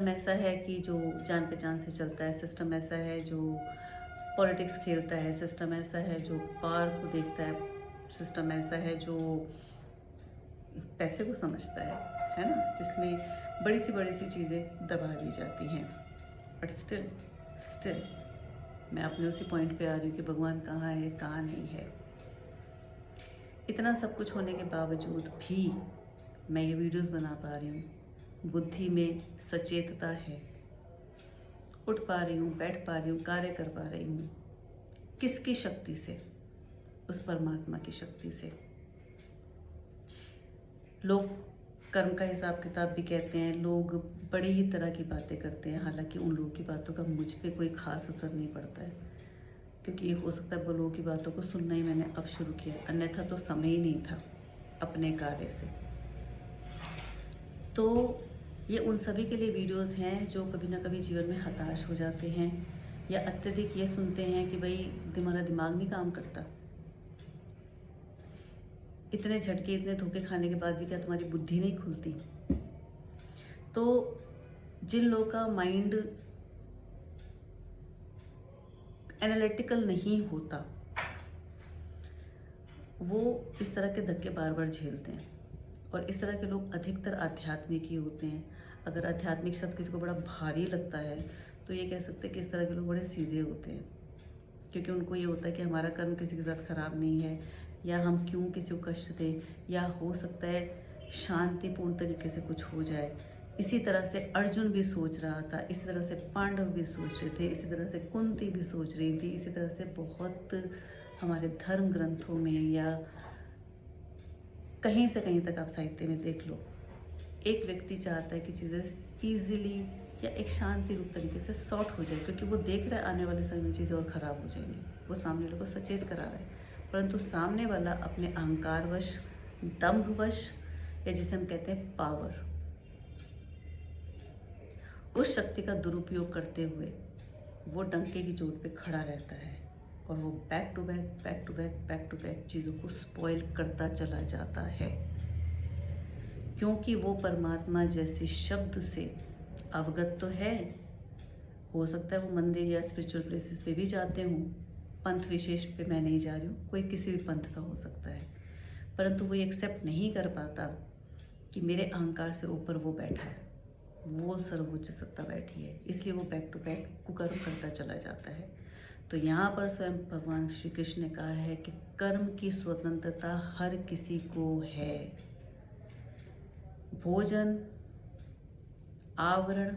ऐसा है कि जो जान पहचान से चलता है, सिस्टम ऐसा है जो पॉलिटिक्स खेलता है, सिस्टम ऐसा है जो पावर को देखता है, सिस्टम ऐसा है जो पैसे को समझता है ना? जिसमें बड़ी सी चीज़ें दबा दी जाती हैं। बट स्टिल मैं अपने उसी पॉइंट पे आ रही हूँ कि भगवान कहाँ है, कहाँ नहीं है। इतना सब कुछ होने के बावजूद भी मैं ये वीडियोस बना पा रही हूँ। बुद्धि में सचेतता है, उठ पा रही हूँ, बैठ पा रही हूँ, कार्य कर पा रही हूँ। किसकी शक्ति से? उस परमात्मा की शक्ति से। लोग कर्म का हिसाब किताब भी कहते हैं, लोग बड़ी ही तरह की बातें करते हैं, हालांकि उन लोगों की बातों का मुझ पे कोई खास असर नहीं पड़ता है, क्योंकि हो सकता है वो लोगों की बातों को सुनना ही मैंने अब शुरू किया, अन्यथा तो समय ही नहीं था अपने कार्य से। तो ये उन सभी के लिए वीडियोस हैं जो कभी ना कभी जीवन में हताश हो जाते हैं या अत्यधिक ये सुनते हैं कि भाई तुम्हारा दिमाग नहीं काम करता, इतने झटके इतने धोखे खाने के बाद भी क्या तुम्हारी बुद्धि नहीं खुलती। तो जिन लोगों का माइंड एनालिटिकल नहीं होता वो इस तरह के धक्के बार बार झेलते हैं, और इस तरह के लोग अधिकतर आध्यात्मिक ही होते हैं। अगर आध्यात्मिक शब्द किसी को बड़ा भारी लगता है तो ये कह सकते हैं कि इस तरह के लोग बड़े सीधे होते हैं, क्योंकि उनको ये होता है कि हमारा कर्म किसी के साथ खराब नहीं है, या हम क्यों किसी को कष्ट दें, या हो सकता है शांतिपूर्ण तरीके से कुछ हो जाए। इसी तरह से अर्जुन भी सोच रहा था, इसी तरह से पांडव भी सोच रहे थे, इसी तरह से कुंती भी सोच रही थी, इसी तरह से बहुत हमारे धर्म ग्रंथों में या कहीं से कहीं तक आप साहित्य में देख लो, एक व्यक्ति चाहता है कि चीज़ें ईजिली या एक शांति रूप तरीके से सॉर्ट हो जाए, क्योंकि वो देख रहा है आने वाले समय में चीज़ें और ख़राब हो जाएंगी। वो सामने वाले को सचेत करा रहा है, परंतु सामने वाला अपने अहंकारवश, दंभवश, या जिसे हम कहते हैं पावर, उस शक्ति का दुरुपयोग करते हुए वो डंके की चोट पे खड़ा रहता है, और वो बैक टू बैक चीज़ों को स्पॉइल करता चला जाता है, क्योंकि वो परमात्मा जैसे शब्द से अवगत तो है। हो सकता है वो मंदिर या स्पिरिचुअल प्लेसेस पे भी जाते हों, पंथ विशेष पे मैं नहीं जा रही हूँ, कोई किसी भी पंथ का हो सकता है, परंतु वो एक्सेप्ट नहीं कर पाता कि मेरे अहंकार से ऊपर वो बैठा है, वो सर्वोच्च सत्ता बैठी है, इसलिए वो बैक टू बैक कुकर्म करता चला जाता है। तो यहाँ पर स्वयं भगवान श्री कृष्ण ने कहा है कि कर्म की स्वतंत्रता हर किसी को है। भोजन, आवरण,